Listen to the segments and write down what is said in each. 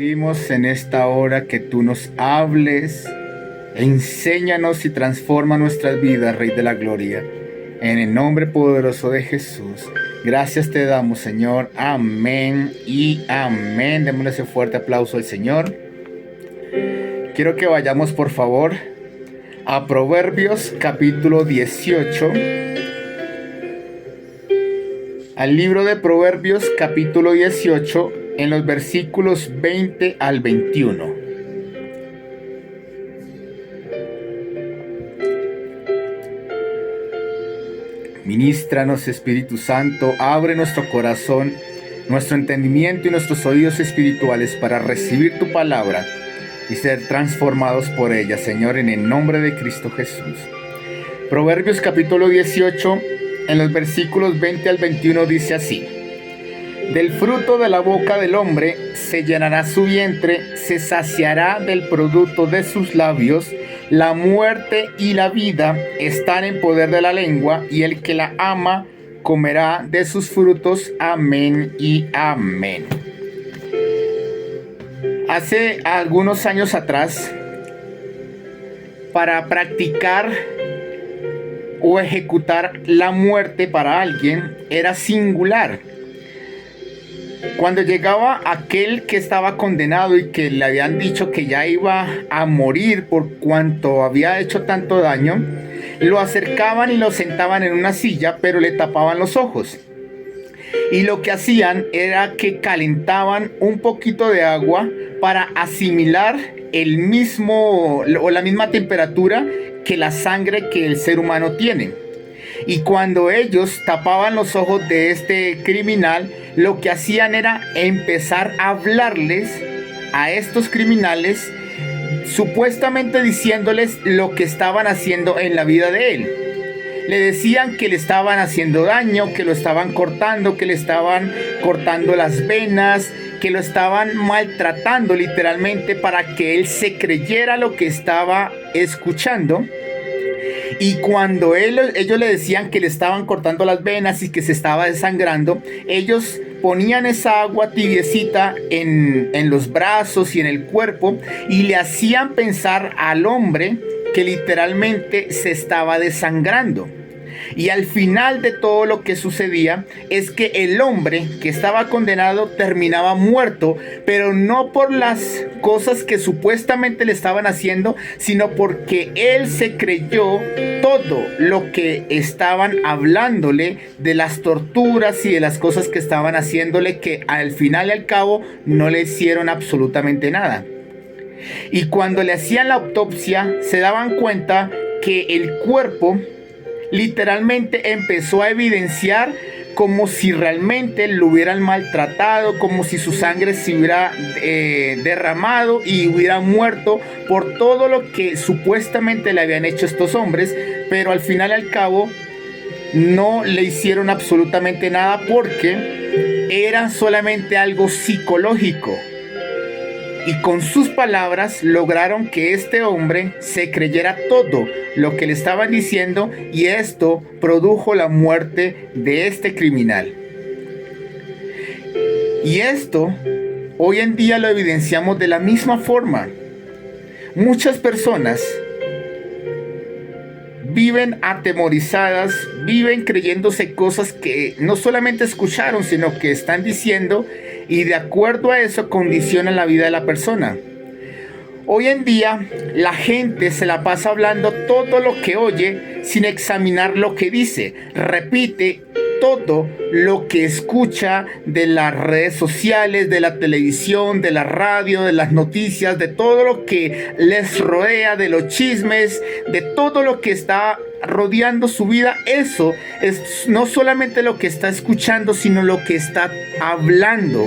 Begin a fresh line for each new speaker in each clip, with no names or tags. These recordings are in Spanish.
pedimos en esta hora que tú nos hables, enséñanos y transforma nuestras vidas, Rey de la Gloria. En el nombre poderoso de Jesús. Gracias te damos, Señor. Amén y amén. Démosle ese fuerte aplauso al Señor. Quiero que vayamos, por favor, a Proverbios capítulo 18. Al libro de Proverbios capítulo 18, en los versículos 20 al 21. Ministranos, Espíritu Santo, abre nuestro corazón, nuestro entendimiento y nuestros oídos espirituales para recibir tu palabra y ser transformados por ella, Señor, en el nombre de Cristo Jesús. Proverbios capítulo 18, en los versículos 20 al 21 dice así: Del fruto de la boca del hombre se llenará su vientre, se saciará del producto de sus labios. La muerte y la vida están en poder de la lengua, y el que la ama comerá de sus frutos. Amén y amén. Hace algunos años atrás, para practicar o ejecutar la muerte para alguien era singular. Cuando llegaba aquel que estaba condenado y que le habían dicho que ya iba a morir por cuanto había hecho tanto daño, lo acercaban y lo sentaban en una silla, pero le tapaban los ojos. Y lo que hacían era que calentaban un poquito de agua para asimilar el mismo o la misma temperatura que la sangre que el ser humano tiene. Y cuando ellos tapaban los ojos de este criminal, lo que hacían era empezar a hablarles a estos criminales, supuestamente diciéndoles lo que estaban haciendo en la vida de él. Le decían que le estaban haciendo daño, que lo estaban cortando, que le estaban cortando las venas, que lo estaban maltratando literalmente para que él se creyera lo que estaba escuchando. Y cuando ellos le decían que le estaban cortando las venas y que se estaba desangrando, ellos ponían esa agua tibiecita en los brazos y en el cuerpo y le hacían pensar al hombre que literalmente se estaba desangrando. Y al final de todo lo que sucedía es que el hombre que estaba condenado terminaba muerto, pero no por las cosas que supuestamente le estaban haciendo, sino porque él se creyó todo lo que estaban hablándole de las torturas y de las cosas que estaban haciéndole, que al final y al cabo no le hicieron absolutamente nada. Y cuando le hacían la autopsia se daban cuenta que el cuerpo literalmente empezó a evidenciar como si realmente lo hubieran maltratado, como si su sangre se hubiera derramado y hubiera muerto por todo lo que supuestamente le habían hecho estos hombres, pero al final y al cabo no le hicieron absolutamente nada porque era solamente algo psicológico. Y con sus palabras lograron que este hombre se creyera todo lo que le estaban diciendo, y esto produjo la muerte de este criminal. Y esto hoy en día lo evidenciamos de la misma forma. Muchas personas viven atemorizadas, viven creyéndose cosas que no solamente escucharon, sino que están diciendo, y de acuerdo a eso condicionan la vida de la persona. Hoy en día la gente se la pasa hablando todo lo que oye sin examinar lo que dice. Repite todo lo que escucha de las redes sociales, de la televisión, de la radio, de las noticias, de todo lo que les rodea, de los chismes, de todo lo que está rodeando su vida. Eso es no solamente lo que está escuchando, sino lo que está hablando.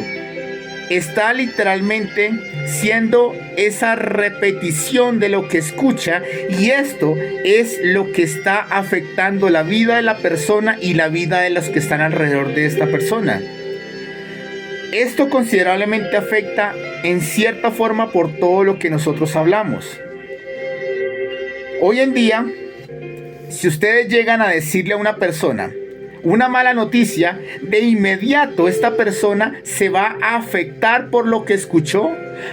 Está literalmente siendo esa repetición de lo que escucha, y esto es lo que está afectando la vida de la persona y la vida de los que están alrededor de esta persona. Esto considerablemente afecta en cierta forma por todo lo que nosotros hablamos. Hoy en día, si ustedes llegan a decirle a una persona: una mala noticia, de inmediato esta persona se va a afectar por lo que escuchó,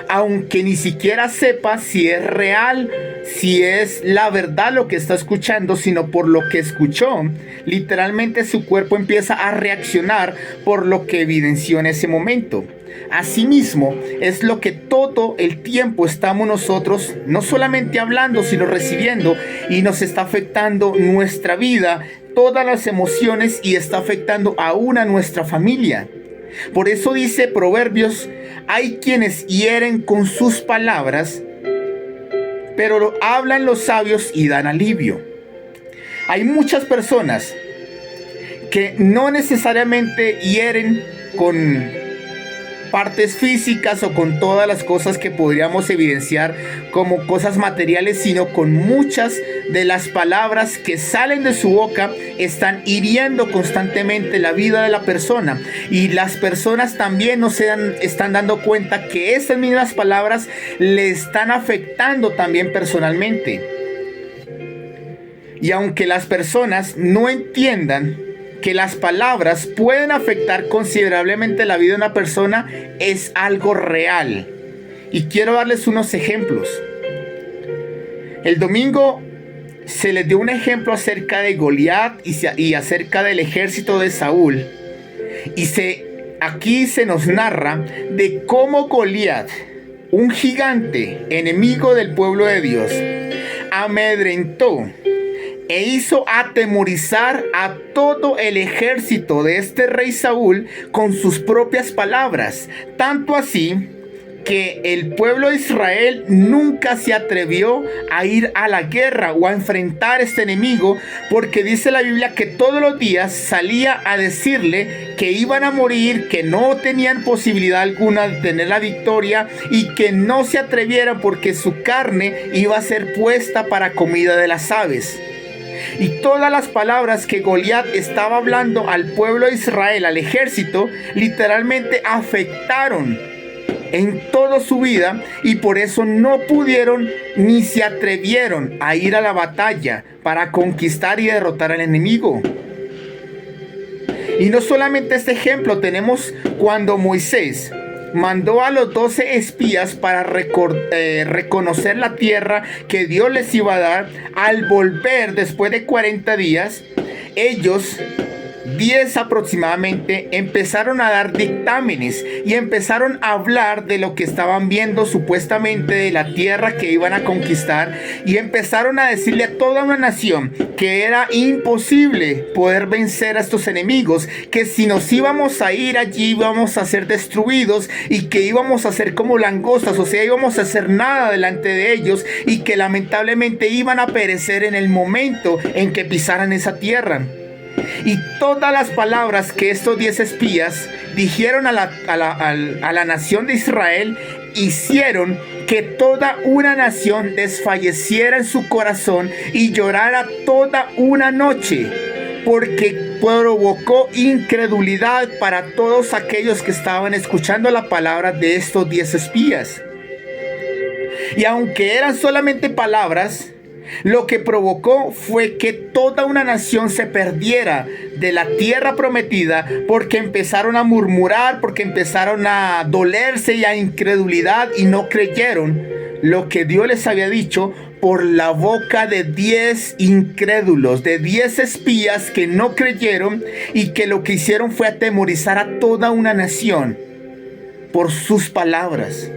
aunque ni siquiera sepa si es real, si es la verdad lo que está escuchando, sino por lo que escuchó. Literalmente su cuerpo empieza a reaccionar por lo que evidenció en ese momento. Asimismo, es lo que todo el tiempo estamos nosotros no solamente hablando, sino recibiendo, y nos está afectando nuestra vida, todas las emociones, y está afectando aún a nuestra familia. Por eso dice Proverbios: hay quienes hieren con sus palabras, pero hablan los sabios y dan alivio. Hay muchas personas que no necesariamente hieren con partes físicas o con todas las cosas que podríamos evidenciar como cosas materiales, sino con muchas de las palabras que salen de su boca están hiriendo constantemente la vida de la persona, y las personas también no están dando cuenta que esas mismas palabras le están afectando también personalmente. Y aunque las personas no entiendan que las palabras pueden afectar considerablemente la vida de una persona, es algo real. Y quiero darles unos ejemplos. El domingo se les dio un ejemplo acerca de Goliat y acerca del ejército de Saúl. Y aquí se nos narra de cómo Goliat, un gigante enemigo del pueblo de Dios, amedrentó e hizo atemorizar a todo el ejército de este rey Saúl con sus propias palabras. Tanto así que el pueblo de Israel nunca se atrevió a ir a la guerra o a enfrentar a este enemigo, porque dice la Biblia que todos los días salía a decirle que iban a morir, que no tenían posibilidad alguna de tener la victoria, y que no se atrevieran porque su carne iba a ser puesta para comida de las aves. Y todas las palabras que Goliat estaba hablando al pueblo de Israel, al ejército, literalmente afectaron en toda su vida, y por eso no pudieron ni se atrevieron a ir a la batalla para conquistar y derrotar al enemigo. Y no solamente este ejemplo tenemos cuando Moisés mandó a los 12 espías para reconocer la tierra que Dios les iba a dar. Al volver después de 40 días, ellos, 10 aproximadamente, empezaron a dar dictámenes y empezaron a hablar de lo que estaban viendo supuestamente de la tierra que iban a conquistar, y empezaron a decirle a toda una nación que era imposible poder vencer a estos enemigos, que si nos íbamos a ir allí íbamos a ser destruidos, y que íbamos a ser como langostas, o sea, íbamos a hacer nada delante de ellos, y que lamentablemente iban a perecer en el momento en que pisaran esa tierra. Y todas las palabras que estos 10 espías dijeron a la nación de Israel hicieron que toda una nación desfalleciera en su corazón y llorara toda una noche, porque provocó incredulidad para todos aquellos que estaban escuchando la palabra de estos 10 espías. Y aunque eran solamente palabras, lo que provocó fue que toda una nación se perdiera de la tierra prometida, porque empezaron a murmurar, porque empezaron a dolerse y a incredulidad, y no creyeron lo que Dios les había dicho por la boca de 10 incrédulos, de 10 espías que no creyeron, y que lo que hicieron fue atemorizar a toda una nación por sus palabras.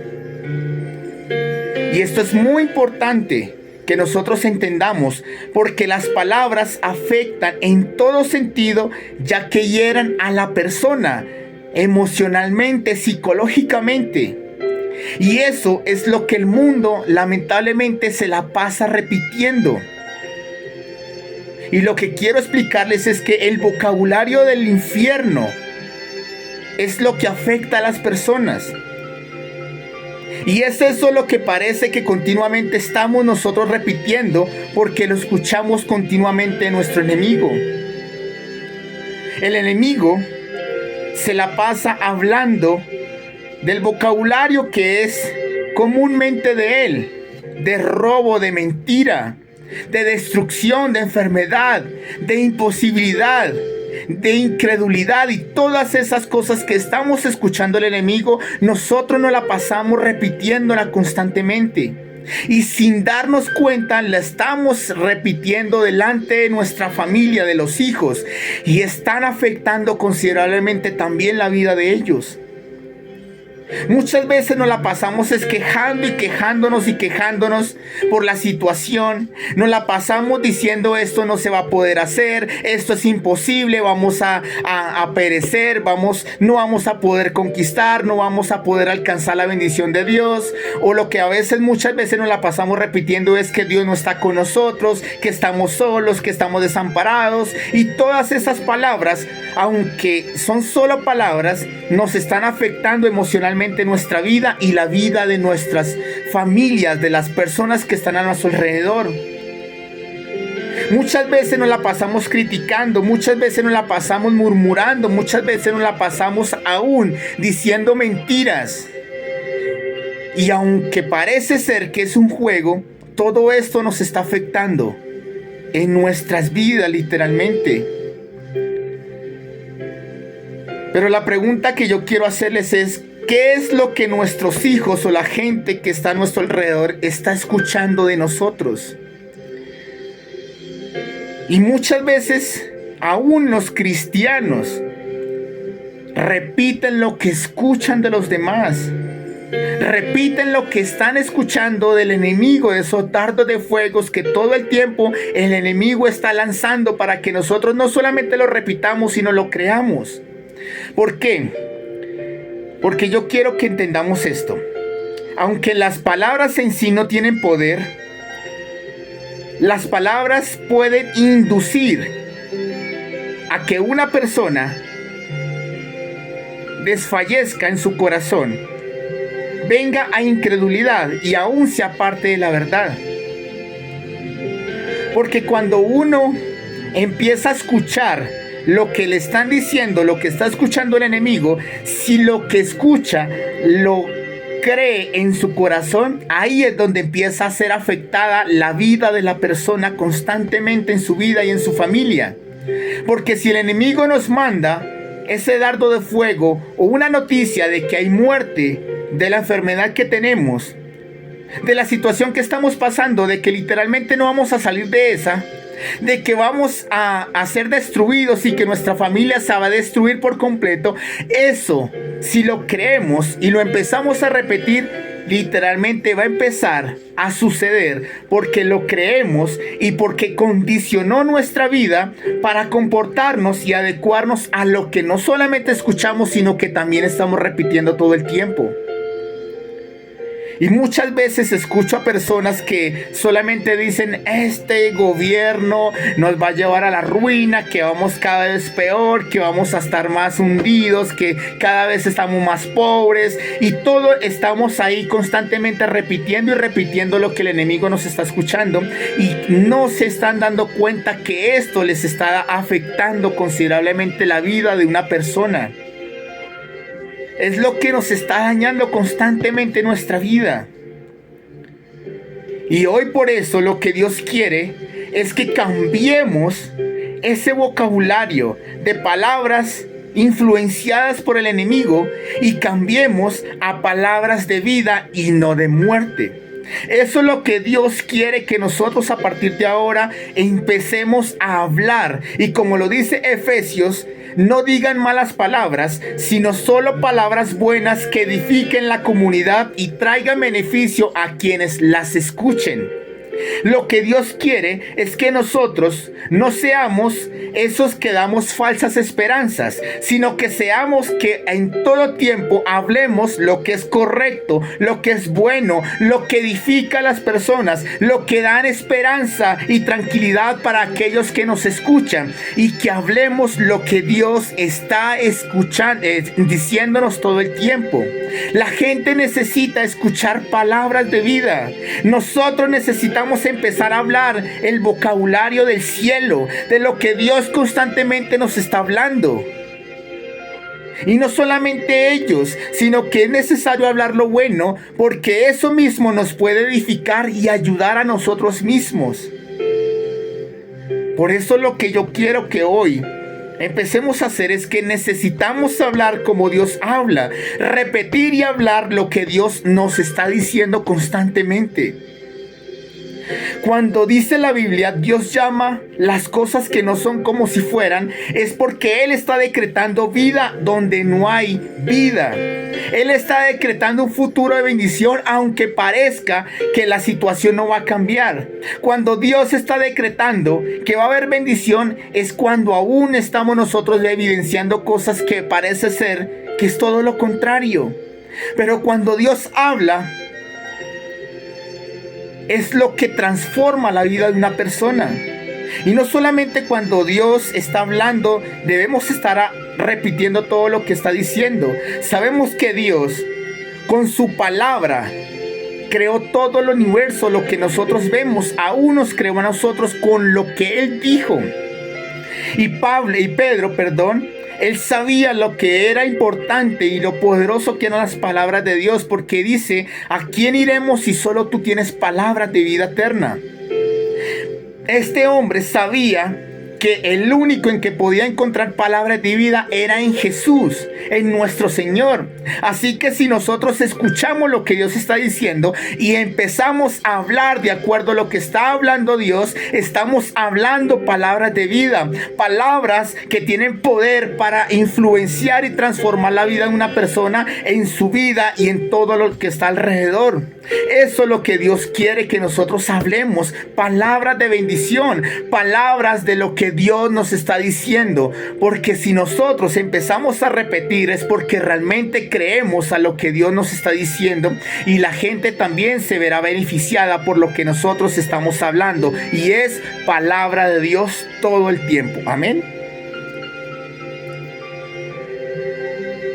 Y esto es muy importante que nosotros entendamos, porque las palabras afectan en todo sentido, ya que hieren a la persona emocionalmente, psicológicamente. Y eso es lo que el mundo lamentablemente se la pasa repitiendo. Y lo que quiero explicarles es que el vocabulario del infierno es lo que afecta a las personas. Y es eso lo que parece que continuamente estamos nosotros repitiendo, porque lo escuchamos continuamente de nuestro enemigo. El enemigo se la pasa hablando del vocabulario que es comúnmente de él, de robo, de mentira, de destrucción, de enfermedad, de imposibilidad, de incredulidad y todas esas cosas que estamos escuchando el enemigo, nosotros nos la pasamos repitiéndola constantemente. Y sin darnos cuenta la estamos repitiendo delante de nuestra familia, de los hijos, y están afectando considerablemente también la vida de ellos. Muchas veces nos la pasamos quejando y quejándonos por la situación. Nos la pasamos diciendo esto no se va a poder hacer, esto es imposible, vamos a perecer, no vamos a poder conquistar, no vamos a poder alcanzar la bendición de Dios. O lo que muchas veces nos la pasamos repitiendo es que Dios no está con nosotros, que estamos solos, que estamos desamparados. Y todas esas palabras, aunque son solo palabras, nos están afectando emocionalmente nuestra vida y la vida de nuestras familias, de las personas que están a nuestro alrededor. Muchas veces nos la pasamos criticando, muchas veces nos la pasamos murmurando, muchas veces nos la pasamos aún diciendo mentiras. Y aunque parece ser que es un juego, todo esto nos está afectando en nuestras vidas literalmente. Pero la pregunta que yo quiero hacerles es: ¿qué es lo que nuestros hijos o la gente que está a nuestro alrededor está escuchando de nosotros? Y muchas veces, aún los cristianos repiten lo que escuchan de los demás. Repiten lo que están escuchando del enemigo, de esos dardos de fuegos que todo el tiempo el enemigo está lanzando para que nosotros no solamente lo repitamos, sino lo creamos. ¿Por qué? Porque yo quiero que entendamos esto. Aunque las palabras en sí no tienen poder, las palabras pueden inducir a que una persona desfallezca en su corazón, venga a incredulidad y aún se aparte de la verdad. Porque cuando uno empieza a escuchar lo que le están diciendo, lo que está escuchando el enemigo, si lo que escucha lo cree en su corazón, ahí es donde empieza a ser afectada la vida de la persona constantemente en su vida y en su familia. Porque si el enemigo nos manda ese dardo de fuego o una noticia de que hay muerte, de la enfermedad que tenemos, de la situación que estamos pasando, de que literalmente no vamos a salir de esa, de que vamos a ser destruidos y que nuestra familia se va a destruir por completo, eso, si lo creemos y lo empezamos a repetir, literalmente va a empezar a suceder porque lo creemos y porque condicionó nuestra vida para comportarnos y adecuarnos a lo que no solamente escuchamos, sino que también estamos repitiendo todo el tiempo. Y muchas veces escucho a personas que solamente dicen: este gobierno nos va a llevar a la ruina, que vamos cada vez peor, que vamos a estar más hundidos, que cada vez estamos más pobres. Y todo estamos ahí constantemente repitiendo y repitiendo lo que el enemigo nos está escuchando. Y no se están dando cuenta que esto les está afectando considerablemente la vida de una persona. Es lo que nos está dañando constantemente nuestra vida. Y hoy por eso lo que Dios quiere es que cambiemos ese vocabulario de palabras influenciadas por el enemigo y cambiemos a palabras de vida y no de muerte. Eso es lo que Dios quiere que nosotros a partir de ahora empecemos a hablar. Y como lo dice Efesios, no digan malas palabras, sino solo palabras buenas que edifiquen la comunidad y traigan beneficio a quienes las escuchen. Lo que Dios quiere es que nosotros no seamos esos que damos falsas esperanzas, sino que seamos que en todo tiempo hablemos lo que es correcto, lo que es bueno, lo que edifica a las personas, lo que dan esperanza y tranquilidad para aquellos que nos escuchan, y que hablemos lo que Dios está escuchando, diciéndonos todo el tiempo. La gente necesita escuchar palabras de vida. Nosotros necesitamos empezar a hablar el vocabulario del cielo, de lo que Dios constantemente nos está hablando. Y no solamente ellos, sino que es necesario hablar lo bueno, porque eso mismo nos puede edificar y ayudar a nosotros mismos. Por eso lo que yo quiero que hoy empecemos a hacer es que necesitamos hablar como Dios habla, repetir y hablar lo que Dios nos está diciendo constantemente. Cuando dice la Biblia, Dios llama las cosas que no son como si fueran, es porque Él está decretando vida donde no hay vida. Él está decretando un futuro de bendición, aunque parezca que la situación no va a cambiar. Cuando Dios está decretando que va a haber bendición, es cuando aún estamos nosotros evidenciando cosas que parece ser que es todo lo contrario. Pero cuando Dios habla, es lo que transforma la vida de una persona. Y no solamente cuando Dios está hablando, debemos estar repitiendo todo lo que está diciendo. Sabemos que Dios, con su palabra, creó todo el universo, lo que nosotros vemos. Aún nos creó a nosotros con lo que Él dijo. Y Pedro, él sabía lo que era importante y lo poderoso que eran las palabras de Dios, porque dice: ¿a quién iremos si solo tú tienes palabras de vida eterna? Este hombre sabía que el único en que podía encontrar palabras de vida era en Jesús, en nuestro Señor. Así que si nosotros escuchamos lo que Dios está diciendo y empezamos a hablar de acuerdo a lo que está hablando Dios, estamos hablando palabras de vida, palabras que tienen poder para influenciar y transformar la vida de una persona, en su vida y en todo lo que está alrededor. Eso es lo que Dios quiere que nosotros hablemos, palabras de bendición, palabras de lo que Dios nos está diciendo, porque si nosotros empezamos a repetir es porque realmente creemos a lo que Dios nos está diciendo, y la gente también se verá beneficiada por lo que nosotros estamos hablando, y es palabra de Dios todo el tiempo. Amén.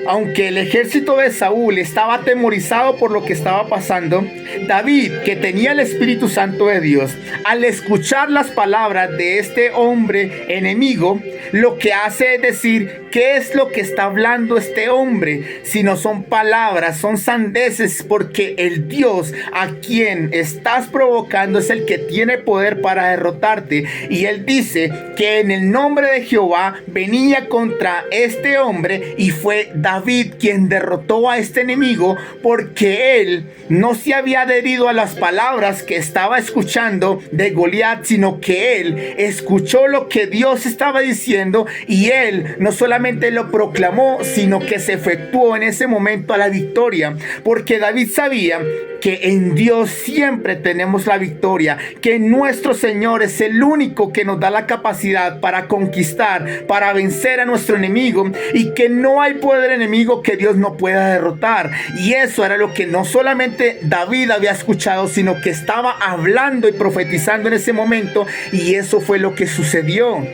Aunque el ejército de Saúl estaba atemorizado por lo que estaba pasando, David, que tenía el Espíritu Santo de Dios, al escuchar las palabras de este hombre enemigo, lo que hace es decir: ¿qué es lo que está hablando este hombre? Si no son palabras, son sandeces, porque el Dios a quien estás provocando es el que tiene poder para derrotarte. Y él dice que en el nombre de Jehová venía contra este hombre, y fue David quien derrotó a este enemigo, porque él no se había adherido a las palabras que estaba escuchando de Goliat, sino que él escuchó lo que Dios estaba diciendo, y él no solamente lo proclamó, sino que se efectuó en ese momento a la victoria, porque David sabía que en Dios siempre tenemos la victoria, que nuestro Señor es el único que nos da la capacidad para conquistar, para vencer a nuestro enemigo, y que no hay poder enemigo que Dios no pueda derrotar. Y eso era lo que no solamente David había escuchado, sino que estaba hablando y profetizando en ese momento, y eso fue lo que sucedió.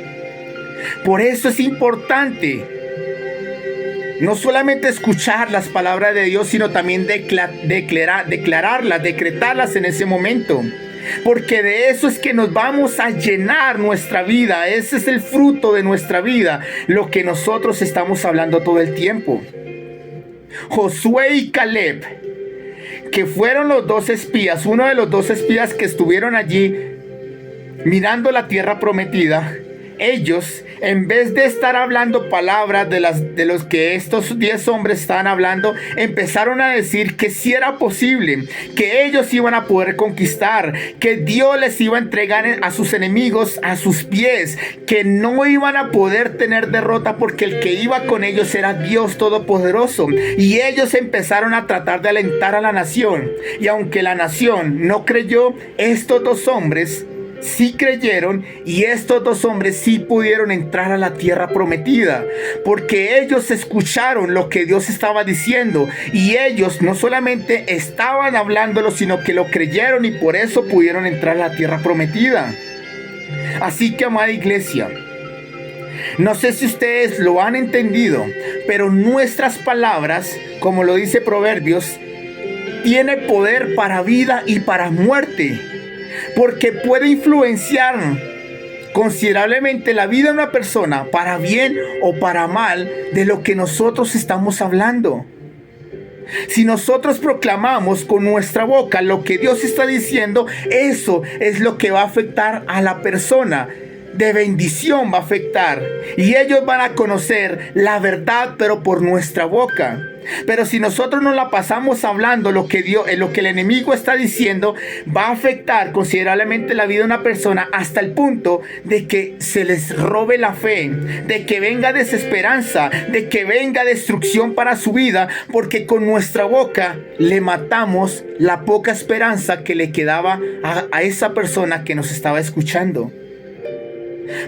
Por eso es importante no solamente escuchar las palabras de Dios, sino también declararlas, decretarlas en ese momento. Porque de eso es que nos vamos a llenar nuestra vida. Ese es el fruto de nuestra vida, lo que nosotros estamos hablando todo el tiempo. Josué y Caleb, que fueron los dos espías, uno de los dos espías que estuvieron allí mirando la tierra prometida, ellos, en vez de estar hablando palabras de los que estos 10 hombres estaban hablando, empezaron a decir que sí era posible, que ellos iban a poder conquistar, que Dios les iba a entregar a sus enemigos a sus pies, que no iban a poder tener derrota porque el que iba con ellos era Dios Todopoderoso. Y ellos empezaron a tratar de alentar a la nación. Y aunque la nación no creyó, estos dos hombres sí creyeron, y estos dos hombres sí pudieron entrar a la tierra prometida, porque ellos escucharon lo que Dios estaba diciendo, y ellos no solamente estaban hablándolo, sino que lo creyeron, y por eso pudieron entrar a la tierra prometida. Así que, amada iglesia, no sé si ustedes lo han entendido, pero nuestras palabras, como lo dice Proverbios, tiene poder para vida y para muerte, porque puede influenciar considerablemente la vida de una persona, para bien o para mal, de lo que nosotros estamos hablando. Si nosotros proclamamos con nuestra boca lo que Dios está diciendo, eso es lo que va a afectar a la persona. de bendición va a afectar. Y ellos van a conocer la verdad, pero por nuestra boca. Pero si nosotros nos la pasamos hablando lo que el enemigo está diciendo, va a afectar considerablemente la vida de una persona hasta el punto de que se les robe la fe, de que venga desesperanza, de que venga destrucción para su vida, porque con nuestra boca le matamos la poca esperanza que le quedaba a esa persona que nos estaba escuchando.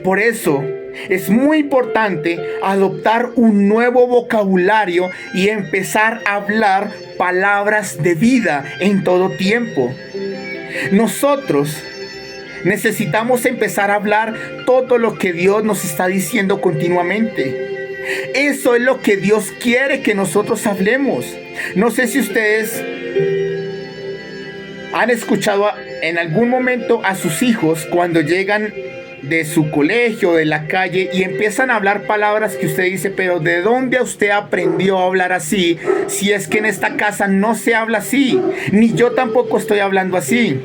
Por eso es muy importante adoptar un nuevo vocabulario y empezar a hablar palabras de vida en todo tiempo. Nosotros necesitamos empezar a hablar todo lo que Dios nos está diciendo continuamente. Eso es lo que Dios quiere que nosotros hablemos. No sé si ustedes han escuchado en algún momento a sus hijos cuando llegan de su colegio, de la calle, y empiezan a hablar palabras que usted dice, pero ¿de dónde usted aprendió a hablar así? Si es que en esta casa no se habla así, ni yo tampoco estoy hablando así.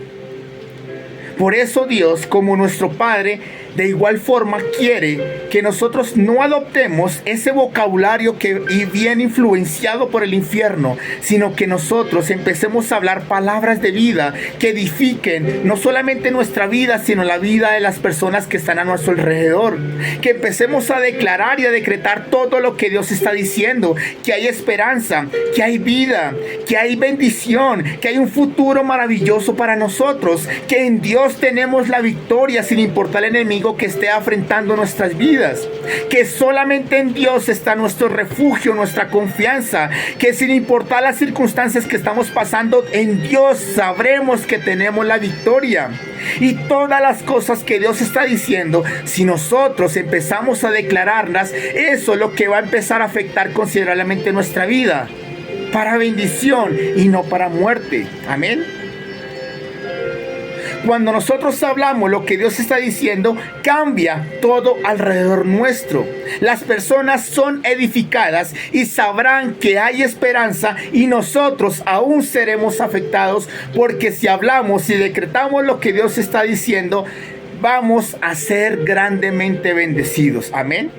Por eso Dios, como nuestro Padre, de igual forma quiere que nosotros no adoptemos ese vocabulario que viene influenciado por el infierno, sino que nosotros empecemos a hablar palabras de vida que edifiquen no solamente nuestra vida, sino la vida de las personas que están a nuestro alrededor. Que empecemos a declarar y a decretar todo lo que Dios está diciendo, que hay esperanza, que hay vida, que hay bendición, que hay un futuro maravilloso para nosotros, que en Dios tenemos la victoria sin importar el enemigo que esté afrentando nuestras vidas, que solamente en Dios está nuestro refugio, nuestra confianza, que sin importar las circunstancias que estamos pasando, en Dios sabremos que tenemos la victoria. Y todas las cosas que Dios está diciendo, si nosotros empezamos a declararlas, eso es lo que va a empezar a afectar considerablemente nuestra vida, para bendición y no para muerte. Amén. Cuando nosotros hablamos lo que Dios está diciendo, cambia todo alrededor nuestro. Las personas son edificadas y sabrán que hay esperanza, y nosotros aún seremos afectados, porque si hablamos y decretamos lo que Dios está diciendo, vamos a ser grandemente bendecidos. Amén.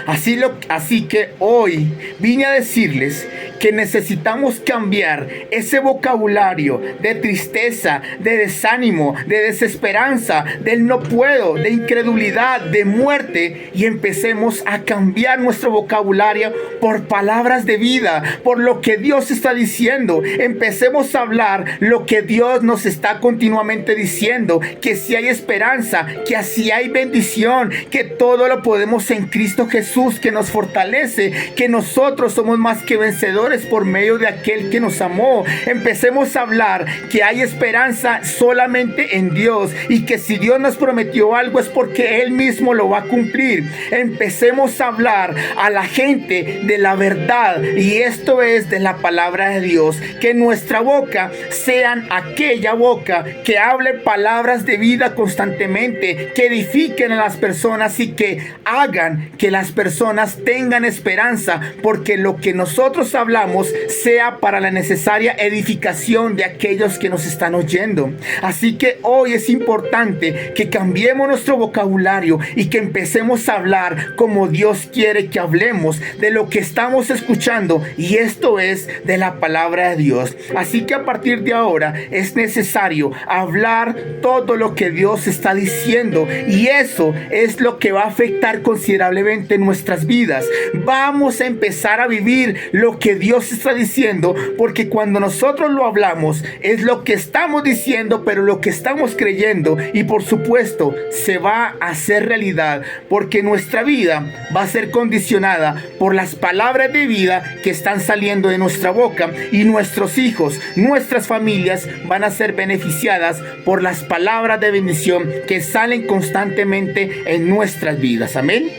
Así que hoy vine a decirles que necesitamos cambiar ese vocabulario de tristeza, de desánimo, de desesperanza, del no puedo, de incredulidad, de muerte, y empecemos a cambiar nuestro vocabulario por palabras de vida, por lo que Dios está diciendo. Empecemos a hablar lo que Dios nos está continuamente diciendo, que si hay esperanza, que así hay bendición, que todo lo podemos en Cristo Jesús, que nos fortalece, que nosotros somos más que vencedores por medio de aquel que nos amó. Empecemos a hablar que hay esperanza solamente en Dios, y que si Dios nos prometió algo es porque Él mismo lo va a cumplir. Empecemos a hablar a la gente de la verdad, y esto es de la palabra de Dios. Que nuestra boca sean aquella boca que hable palabras de vida constantemente, que edifiquen a las personas y que hagan que las personas tengan esperanza, porque lo que nosotros hablamos sea para la necesaria edificación de aquellos que nos están oyendo. Así que hoy es importante que cambiemos nuestro vocabulario y que empecemos a hablar como Dios quiere que hablemos, de lo que estamos escuchando, y esto es de la palabra de Dios. Así que a partir de ahora es necesario hablar todo lo que Dios está diciendo, y eso es lo que va a afectar considerablemente nuestras vidas. Vamos a empezar a vivir lo que Dios está diciendo, porque cuando nosotros lo hablamos es lo que estamos diciendo, pero lo que estamos creyendo, y por supuesto se va a hacer realidad, porque nuestra vida va a ser condicionada por las palabras de vida que están saliendo de nuestra boca, y nuestros hijos, nuestras familias van a ser beneficiadas por las palabras de bendición que salen constantemente en nuestras vidas. Amén.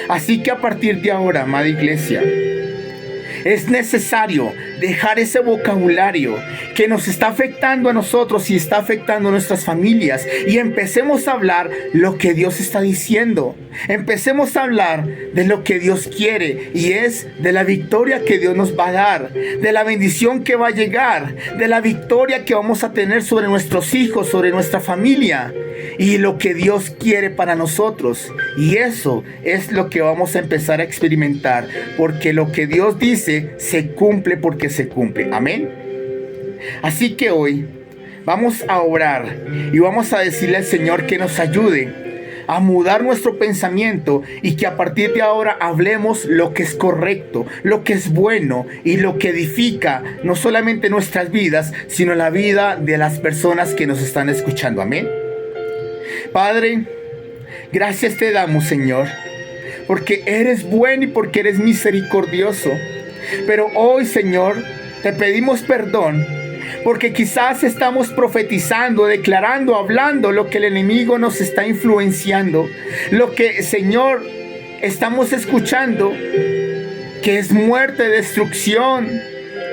Así que a partir de ahora, amada iglesia, Es necesario dejar ese vocabulario que nos está afectando a nosotros y está afectando a nuestras familias, y empecemos a hablar lo que Dios está diciendo. Empecemos a hablar de lo que Dios quiere, y es de la victoria que Dios nos va a dar, de la bendición que va a llegar, de la victoria que vamos a tener sobre nuestros hijos, sobre nuestra familia, y lo que Dios quiere para nosotros. Y eso es lo que vamos a empezar a experimentar, porque lo que Dios dice se cumple porque se cumple. Amén. Así que hoy vamos a orar y vamos a decirle al Señor que nos ayude a mudar nuestro pensamiento, y que a partir de ahora hablemos lo que es correcto, lo que es bueno y lo que edifica no solamente nuestras vidas, sino la vida de las personas que nos están escuchando. Amén. Padre, gracias te damos, Señor, porque eres bueno y porque eres misericordioso. Pero hoy, Señor, te pedimos perdón, porque quizás estamos profetizando, declarando, hablando lo que el enemigo nos está influenciando. Lo que, Señor, estamos escuchando, que es muerte, destrucción,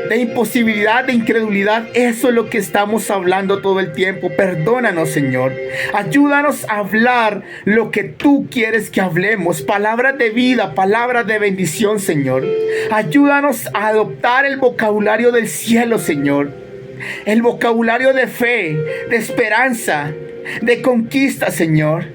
de imposibilidad, de incredulidad. Eso es lo que estamos hablando todo el tiempo. Perdónanos, Señor. Ayúdanos a hablar lo que tú quieres que hablemos. Palabras de vida, palabras de bendición, Señor. Ayúdanos a adoptar el vocabulario del cielo, Señor. El vocabulario de fe, de esperanza, de conquista, Señor.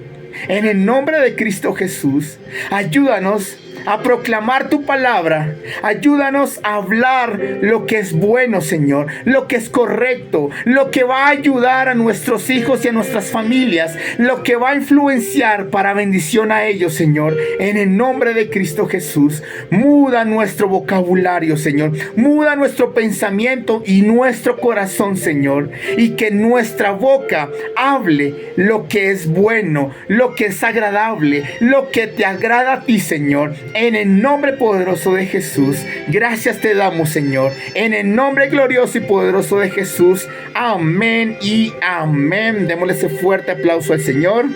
En el nombre de Cristo Jesús, ayúdanos a proclamar tu palabra. Ayúdanos a hablar lo que es bueno, Señor, lo que es correcto, lo que va a ayudar a nuestros hijos y a nuestras familias, lo que va a influenciar para bendición a ellos, Señor. En el nombre de Cristo Jesús, muda nuestro vocabulario, Señor. Muda nuestro pensamiento y nuestro corazón, Señor. Y que nuestra boca hable lo que es bueno, lo que es agradable, lo que te agrada a ti, Señor. En el nombre poderoso de Jesús, gracias te damos, Señor. En el nombre glorioso y poderoso de Jesús. Amén y amén. Démosle ese fuerte aplauso al Señor.